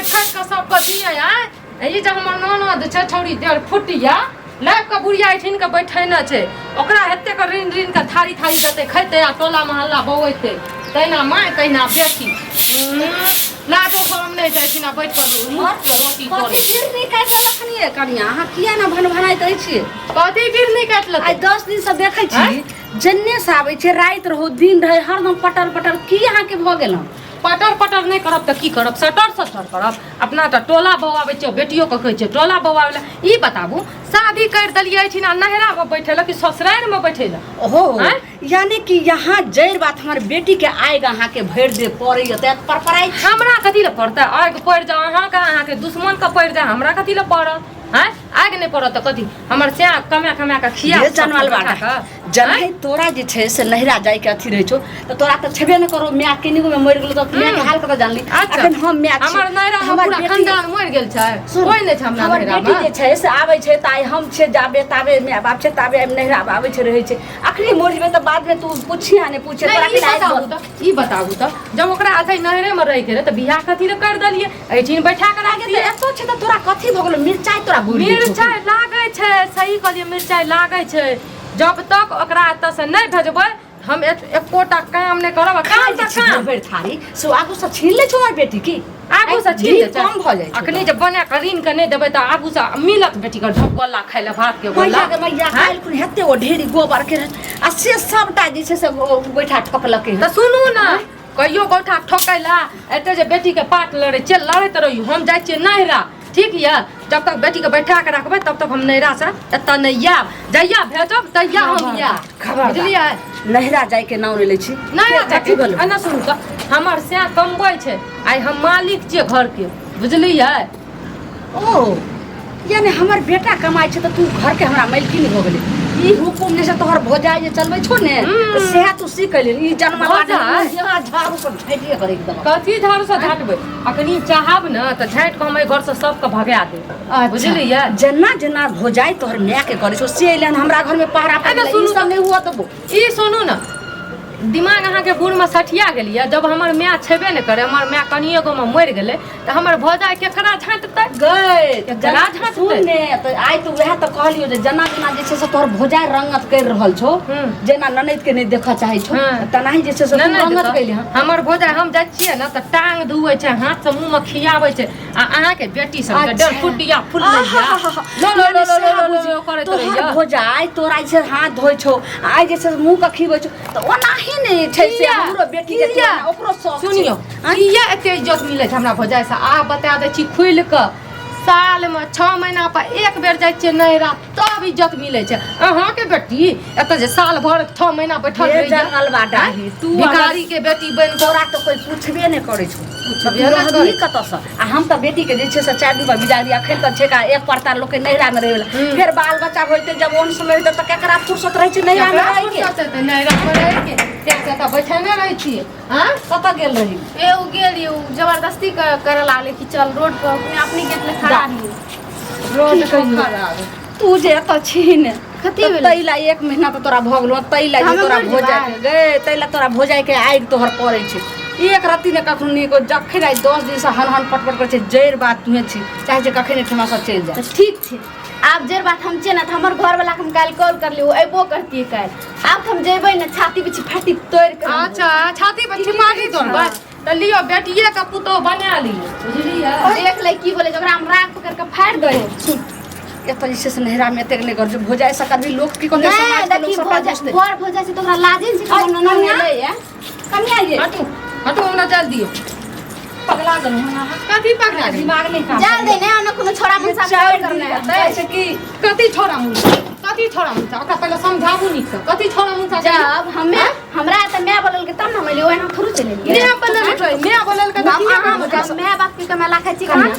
बैठै के सब के दिए आ ई जे हमर ननद छै छौरी देर फुटिया लाइफ के बुढ़िया ठिन के बैठै न छै ओकरा हेते के ऋण के थारी थारी देते खैते आ टोला मोहल्ला बौएते तैना माय तैना बेटी लाडो शरम नहीं जाइ छिना बैठ कर रोटी तोड़े फिर नहीं काट रखनी है कनिया हां किया ना भन भनाइत रहै छी कथी फिर नहीं काट लत आइ 10 दिन से देखै छी जन्ने से आबै छै रात रहो दिन रहे हरदम पटर पटर की अहाँ के भ गेल पटर पटर नहीं करब त की करब सटर सटर करब अपना त टोला बौआबै छै बेटियो के कहै छै टोला बौआबै ई बताबू शादी कर दलियै छी ना नहरा में बैठेला कि ससुराल में बैठेला ओहो यानी कि यहाँ जैर बात हमर बेटी के आएगा अहाँ के भर दे पड़े त परपराई हमरा कथि ल पड़ता आग पड़ जा अहाँ के दुश्मन का पड़ जा हमरा कथि ल पड़त हैं आग नहीं पड़त त कथि हमर से कमा कमा के खिया जनवाल बाटा जनै तोरा जे छै से नहरा जाय के अथि रहै छौ त तोरा त छबे न करो मैं केनिगो में मर गेल त मैं के हाल कत जानली अखन हम मैं हमर नहरा पूरा खानदान मर गेल छै कोई नै छै हमरा नहरा बेटी जे छै से आबै छै त आइ हम छै जाबे ताबे मैं बाप छै ताबे नहरा आबै छै रहै छै अखनी मोर जेबे त बाद में तू पूछिया ने पूछे तोरा के ई बताबू त जब ओकरा आछै नहरे में रह के त बियाह कथि ल कर दलिए एठिन बैठा के राख दे एतो छै त तोरा कथि भ गेल मिरचाई तोरा मिरचाई लागै छै सही कहलिए मिरचाई लागै छै जब तक ओकरा एत से नहीं भेजबै हम एकोटा काम नहीं करब काम त काम भर थारी सो आगू से छीन ले छोर बेटी की आगू से छीन ले कम भ जाय अखनी जे बना के रीन के नहीं देबै त आगू से मिलत बेटी के ढपगोला खाय ले भात के गोला मैया काल कुन हेते ओ ढेरी गोबर के आ से सबटा जे छै से बैठा ठोकलके त सुनू ना कहियो गोठा ठोकैला एते जे बेटी के पाट लड़े चल लड़ैत रहियो हम जाय छियै नहरा ठीक है जब तक बेटी के बैठा के रखबै तब तक हम नहरा से एत नहीं आब जइया भेजब तइया हम या बुझलियै नहरा जाय के नाम ले छी नहरा जाके एना सुनू त हमर से कमबै छै आइ हम मालिक छियै घर के बुझलियै ओ यानी हमर बेटा कमाय छै त तू घर के हमरा मालकिन हो गेलै ई हुकुम ने से तोहर भोजाय जे चलबै छो ने से तू सीख ले ई जन्म लागे यहाँ झाड़ू से झाटिए कर एकदम कथी झाड़ू से झाटबै अखनी चाहब न त झाट के हम घर से सब के भगा दे बुझलियै जना जना भोजाय तोहर माय के करे छो से एलन हमरा घर में पहरा पर ई सब नहीं हुआ तबो ई सुनू न दिमाग अहाँ के बुढ़ में सठिया गेलिए जब हमर माय छेबे न करे हमर माय कनिए गो में मर गेले त हमर भौजाई केकरा झांटतै गए जरा झांटतै ने त आइ त वह त कहलियो जे जना जना जे छै से तोहर भौजाई रंगत कर रहल छो जेना ननद के नहीं देखा चाहे छो त नाही जे छै से रंगत कैली हमर भौजाई हम जाय छियै न त टांग धुए छै हाथ से मुंह में खियाबै छै आ अहाँ के बेटी सब के डर फुटिया फुल लो लो लो लो लो करे तो तोहर भौजाई तोरा से हाथ धोइ छो आइ जे छै मुंह के खिबै छो त ओना नहीं छै से हमरो बेटी के ओकरो शौक सुनियो किया एते इज्जत मिले छै हमरा भौजाई से आ बता दे छी खुल के साल में 6 महीना पर एक बेर जाय छै नहरा तब इज्जत मिले छै अहाँ के बेटी एत जे साल भर 6 महीना बैठल रही जंगल बाटा तू भिखारी के बेटी बन तोरा तो कोई पूछबे नहीं करे छो पूछबे नहीं करे कत से आ हम त बेटी के जे छै से 4 दिन पर बिदारी अखन त छै का एक परता लोग के नहरा में रहेला फिर बाल बच्चा होइते जब ओन समय त केकरा फुर्सत रहे छै नहरा में रहे के नहरा में रहे के कैसे त बैठने रही छी हां कत गेल रही ए उ गेल उ जबरदस्ती करे लागले कि चल रोड पर अपनी गेट ले खड़ा रही रोड खड़ा तू जे त छीन कथी भेल तैला 1 महीना त तोरा भ गेलो तैला जे तोरा भोजाय के गए तैला तोरा भोजाय के आइ तोहर पड़े छै एक राती ने कखनो नी को जखन आई 10 दिन से हन पटपट कर छै जैर बात तुहे छी चाहे जे कखने ठमा से चल जा ठीक छै आप जेर बात हम छै ना त हमर घर वाला के हम काल कॉल कर लियो एबो करती काल अब हम जेबै ना छाती बिछ फाटी तोड़ के अच्छा छाती पे छिपाली तोड़ त लियो बेटिए का पुतो बना लियो बुझलियै देख ले की बोले जकरा हम राग पकड़ के फाड़ दे एत जे से नहरा में एते ने कर भोजाय से करबी लोग की कोन समाज के लोग सब जस्ते घर भोजाय से तोरा लाजिन से कौन न ले है कन्या ये हटू हटू हमरा जल दियो पगला गन कथी पगला दिमाग नहीं काम जल दे ने न कोनो छोरा मुंह साफ करना है छै कि कथी छोरा मुंह ओकरा पहले समझाबू नी त कथी छोरा मुंह साफ जब हमें हमरा त मैं बोलल के तब न मैले ओना थोड़ू चले मैं बोलल के मैं बाप के कमेला खाइ छी कहां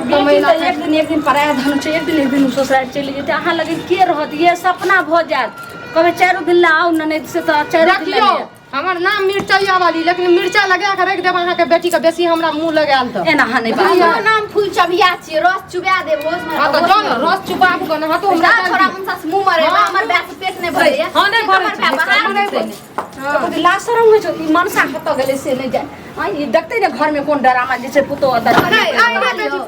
कमेला एक दिन पराया धन छै एक दिन ससुराल चली जेते अहाँ लगे के रहत ये सपना भ जात कबे 4 दिन ला आउ न नहीं से त 4 दिन ला हमर नाम मिर्चैया वाली लेकिन मिर्चा लगा के रख देब अहाँ के बेटी के बेसी हमरा मुंह लगाल त एना हा नहीं हमर नाम फूल चबिया छी रस चुबा देब होस में हां त जन रस चुबाबू गन हां तो हमरा छोरा मुंह से मुंह मारे हमर बैक पेट नहीं भरे हां नहीं भरे तो कहते लाज शरम होइ छ ई मनसा खत गेले से नहीं जाए हां ई देखते ने घर में कोन डरामा जैसे पुतो अदर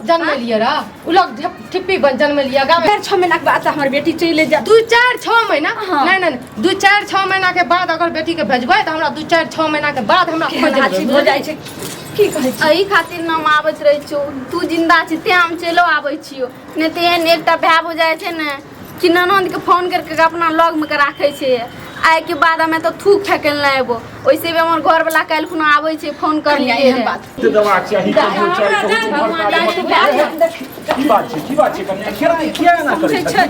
जन्म लिया रा उ लोग ठिप्पी बन जन्म लिया गांव में 6 महीना के बाद हमर बेटी चले जा 2-4-6 महीना नहीं 2-4-6 महीना के बाद अगर बेटी के भेजबै त हमरा 2-4-6 महीना के बाद हमरा खोज हो जाय छै की कहै छी एही खातिर नाम आबैत रहै छौ तू जिंदा छी ते हम चलो आबै छियो ने ते एहन एकटा भाय हो जाय छै ने कि ननद के फोन करके अपना लग में के राखै छै आइ के बाद हमें तो थूक फेकल नहीं एबो ओइसे भी हमर घर वाला काल खुना आबै छै फोन कर लिए बात ते दवा चाही की बात छै कन्या किया ना करै छै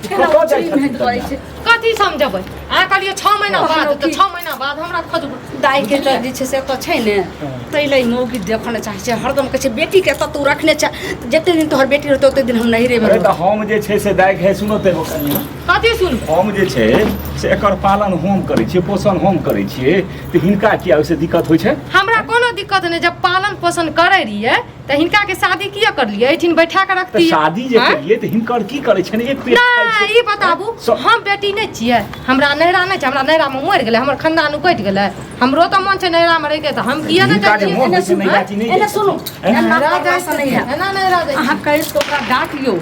कतो जाइ छै कथी समझबै आ कहलियो 6 महीना बाद त 6 महीना बाद हमरा खोजबै दाई के त जे छै से त छै ने तैले मौगी देखन चाहे छै हरदम कहै छै बेटी के त तू रखने छ जते दिन तोहर बेटी रहतो ओते दिन हम नहीं रे अरे त हम जे छै से दाई के सुनो ते कन्या कथी सुन हम जे छै से एकर पालन हम करै छियै पोषण हम करै छियै त हिनका किया ओइसे दिक्कत होइ छै हमरा कोनो दिक्कत नहीं जब पालन पोषण करे रहिए त हिनका के शादी किया कर लिए एठिन बैठा के रखती शादी जे करिए त हिनकर की करै छै ने एक पेट खाइ छै ई बताबू हम बेटी नहीं छियै हमरा नैरा नहीं छै हमरा नैरा में मर गेलै हमर खानदान कटि गेलै हमरो त मन छै नैरा में रह के त हम किया न जाइए एने सुनु एना राजा नहीं है एना नहीं राजा अहाँ कहि तो ओकरा डांटियो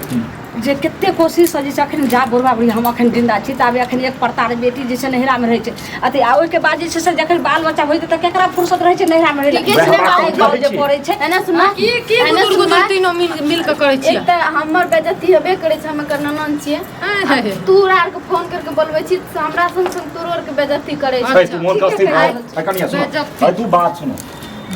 जे कते कोशिश से जे अखन जा बुढ़वा बुढ़ी हम अखन जिंदा छी ताबे अखन एक परतार बेटी जे छै नहिरा में रहै छै अति आ ओइ के बाद जे छै से जखन बाल बच्चा होइत त केकरा फुर्सत रहै छै नहिरा में रहै ठीके छै घर जे पड़ै छै एना सुना की बुजुर्ग तीनों मिल के करे छियै एक त हमर बेइज्जती हेबे करे छै हम एकर ननद छियै तू आर के फोन करके बोलबै छी त हमरा संग संग तोरो आर के बेइज्जती करे छै तू मोन कस्ती कन्या सुन तू बात सुनो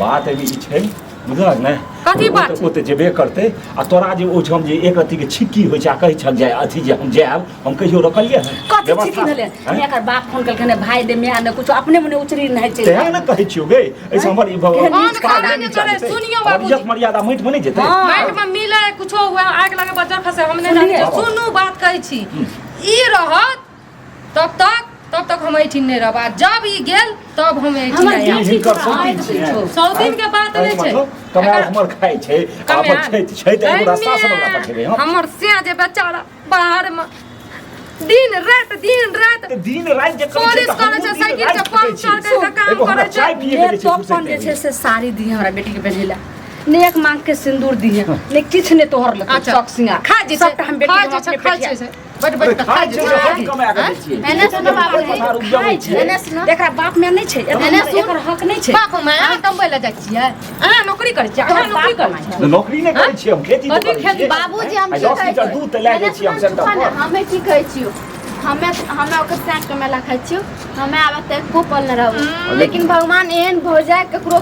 बात एबी छै बुझलक ने कथी बात ओते जेबे करते आ तोरा जे ओ हम जे एक रति के छिक्की होइ छै आ कहै छक जाय अथी जे हम जायब हम कहियो रखलिए है कथी छिकी भेले एकर बाप फोन कलखने भाई दे मैं ने कुछ अपने मने उचरी नहीं छै ते ना कहै छियो गे ऐसे हमर ई भगवान खाना नहीं करे सुनियो बाबू इज्जत मर्यादा मिट में नहीं जेतै माइट में मिले कुछो हुआ आग लगे बच्चा खसे हम नहीं जाने सुनू बात कहै छी ई रहत तब तक हम ऐठिन नहीं रहबा जब ई गेल तब हम ऐठिन आया 100 दिन के बात नहीं छै कमाल हमर खाइ छै आपन छै त एगो रास्ता से हमरा पठेबे हमर से जे बेचारा बाहर में दिन रात जे पुलिस करे छै साइकिल से पंचर के काम करे छै तो अपन जे छै से साड़ी दी हमरा बेटी के भेजिला नेक मांग के सिंदूर दी है ने किछ ने तोहर लग चौक सिंगार खा जे सबटा हम बेटी के अपने पेटिया छै बट खाइ छै कमा के दै छियै एने सुनो बाबू खाइ छै एने सुनो एकरा बाप में नहीं छै एकर हक नहीं छै बाप में कमबै ल जाइ छियै अहाँ नौकरी करै छियै अहाँ नौकरी करै छियै नौकरी नहीं करै छियै हम खेती तो करै छियै बाबूजी हम 10 लीटर दूध त लै जाइ छियै हम सेंटर पर हमें की कहै छियो हमें ओकर साथ के मेला खाइ छियो हमें आबे तक को पल न रहू लेकिन भगवान एहन भ जाए केकरो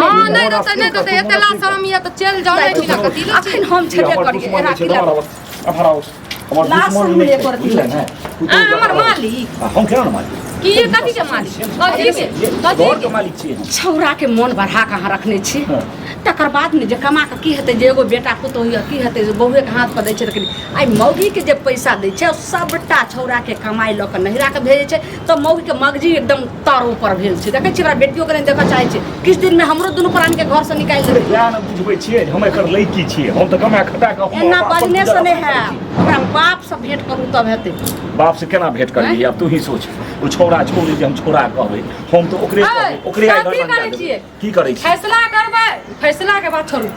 नहीं तो एते ला शरम ये तो चल जाओ नहीं ठीक कथि ले अखन हम छेबे करिए राखी ला अफराउस हमर दुश्मन नहीं है हमर मालिक हम केना मालिक की ये कथि के मालिक कथि के मालिक छियै हम छौरा के मन बढ़ा के अहाँ रखने छी तकर बाद में जे कमा के की हेतै जे एगो बेटा पुतोह होइए की हेतै जे बहुए के हाथ पर दै छै लेकिन आई मौगी के जे पैसा दै छै सबटा छौरा के कमाई ल के नहिरा के भेजै छै तो मौगी के मगजी एकदम तार ऊपर भेल छै देखै छी हमरा बेटियो के नहीं देखऽ चाहै छै किछ दिन में हमरो दुनू प्राण के घर से निकाल देबै या न बुझबै छियै हम एकर लड़की छियै हम त कमा खटा के एना बजने से नहीं है ओकरा बाप से भेंट करू तब हेतै बाप से केना भेंट करिए अब तू ही सोच ओ छोरा छोरी जे हम छोरा कहबै हम तो ओकरे आइडल की करै छी फैसला करबै फैसला के बाद छोड़ू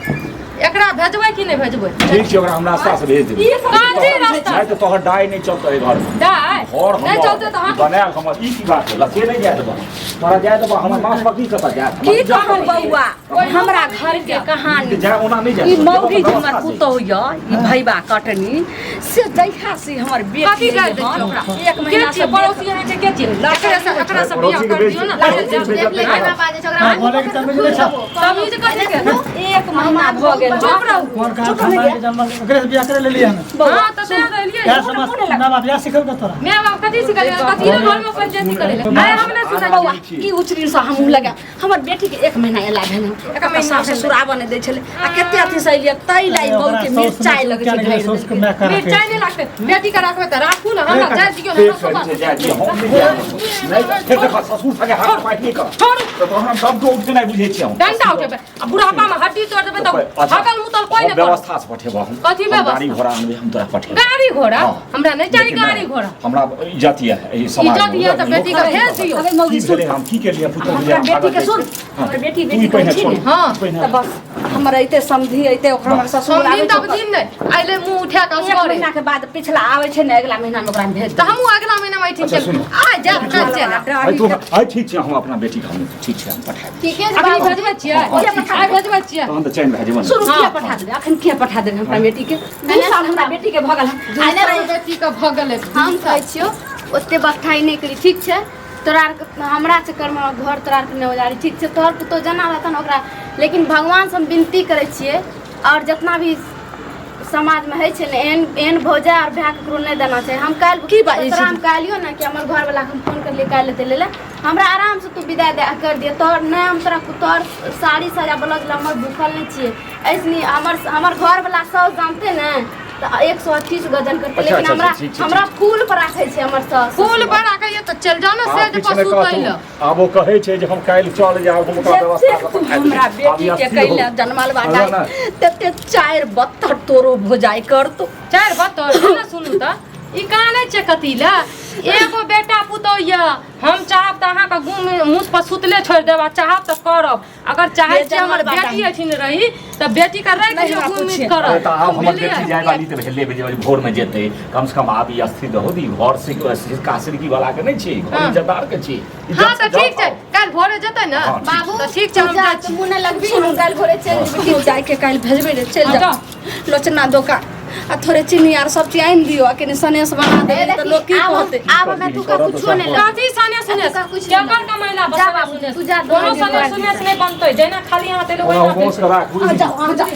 एकरा भेजबै कि नहीं भेजबै ठीक छै ओकरा हम रास्ता से भेज देबै काजी रास्ता चाहे तो तोहर डाय नहीं चलतै घर में डाय और नहीं चलते तो हम बनायल हमर ई की बात है लसे नहीं जाय देबो तोरा जाय देबो हमर मांस बकरी कत जाय की कहू बौआ हमरा घर के कहानी जाय ओना नहीं जाय ई मौगी जे हमर पुतोह य ई भैबा कटनी से दैखा से हमर बेटी कथी कर दै छी ओकरा एक महीना से पड़ोसी है छै के छियै एकरा से बियाह कर दियौ ना तमीज कथि के एक महीना भ गेल चुप रहू कौन कहा ओकरे से बियाह करे ले लिया ना हां त दे देलियै क्या समझ ना बाप या सिखल का तोरा मैं बाप कथि सिखल कथि रे घर में पंचायती करे ले मैं हमने सुना बौआ की उचरी से हमहु लगा हमर बेटी के एक महीना एला भेल एक महीना से सुराबा ने दै छले आ कते अथी से लिया तै लाई बहु के मिर्चाई लगे छै ढाई सोच के मैं कर मिर्चाई नहीं लागते बेटी का रखबे त राखू ना हमरा जाय दियो ना जाय दियो हम नहीं फिर देखा ससुर सके हाथ पाइट नहीं कर छोड़ू तो हम सब तो उठे नहीं बुझे छी हम डंडा उठेबे आ बुढ़ापा में हड्डी तोड़ देबे त भागल मुतल कोई नहीं व्यवस्था से पठेबो हम कथी व्यवस्था? गाड़ी घोड़ा आनबे हम तोरा पठेबो गाड़ी घोड़ा हाँ। हमरा नहीं चाहिए लेकिन गाड़ी घोड़ा हमरा इज्जत ये है ई समाज इज्जत ये तो बेटी का भेज दियो अबे की मौगी सुन भेले हम की के लिए पुत्र हमरा बेटी के सुन हमर बेटी तू बेटी पहिने कहै छी छोड़ ने हाँ। त बस हमर ऐते समधी ऐते ओकरा हमर ससुर आबै दिन छै तब दिन नहीं आइले मुंह उठा के एक असगरे महीना के बाद पिछला आबै छै ने अगला महीना में ओकरा में भेज तो हमहू अगला महीना में ठीक अच्छा, चल सुनो। आ जा ना चला आई तू आई ठीक छै हम अपना बेटी के हम ठीक छै हम पठा देब ठीके छै अखनी बाबू भेजबै छियै आइ भेजबै छियै तहन त चैन भए जेबन शुरू हाँ, किया पठा देबे अखन किया पठा देबे हमरा बेटी के 2 साल हमरा बेटी के भगल आइले बेटी का भगल है हम कहै छियो ओते बखाई नहीं करी ठीक छै तोरा आर के हमरा चक्कर में घर तोरा आर के नहीं उजाड़ी ठीक छै तोहर पुतो जना रहता न ओकरा लेकिन भगवान से हम विनती करै छियै और जितना भी समाज में है छै ने एहन भौजा और भाय ककरो नहीं देना चाहिए हम काल की बात तोरा हम कहलियो ना कि हमर घर वाला हम फोन कर ले काल लेते ले हमरा आराम से तू विदाई दे कर दिए तोहर नहीं हम तोरा तोहर साड़ी सजा ब्लाउज ला हमर भूखल नहीं छिए ऐसनी हमर घर वाला सब जानते ने तो 128 गजन करते अच्छा, लेकिन अच्छा, हमरा ठीक, ठीक, हमरा फूल पर राखै छै हमर सास फूल बड़ा के तो चल जाओ ना सेज पर सुतै ल आब ओ कहै छै जे हम काल्हि चल जाब हम ओकरा व्यवस्था जते तू हमरा बेटी के कैला जन्मल बाटा तते 4 72 तोरो भोजाई कर तो चार बात तो ना सुनू त ई कहाँ नहीं छै कतिला एगो बेटा पुतो ये हम चाहब त अहाँ के गुम मुंह पर सुतले छोड़ देबा चाहब त करब अगर चाहे ये छी हमर जन्मल बाटा बेटी अथिन रही त बेटी का रख नहीं दियो बात गुम छै। करब अरे त आब हमर बुझलियै? बेटी जाय वाली त भेले भेले भोर में जेतै कम से कम आब ई स्थिर हो दी घर से कासरी वाला के नहीं छै घर हाँ। इज्जतदार के छै हां त ठीक छै काल भोरे जेतै ना हाँ, ठीक। बाबू त ठीक छै हम जा जाइ तू छी मुने लगबी हम काल भोरे चल बेटी जाय के काल भेजबे रे चल जा हाँ, लोचना दोकान आ थोड़े चीनी आर सब चीज आइन दियो आ कनी सनेस बना दे त लोग की कहते आब मैं तू का कुछो नहीं लग काती सने सने का कुछ क्या नहीं। कर कमाइला जा बसवा बाबू, सुने तू जा दोनों दोनों सने सुने से नहीं बनतै जेना खाली हाथ एलो ओना वही गोस करा आ जाओ आ जाओ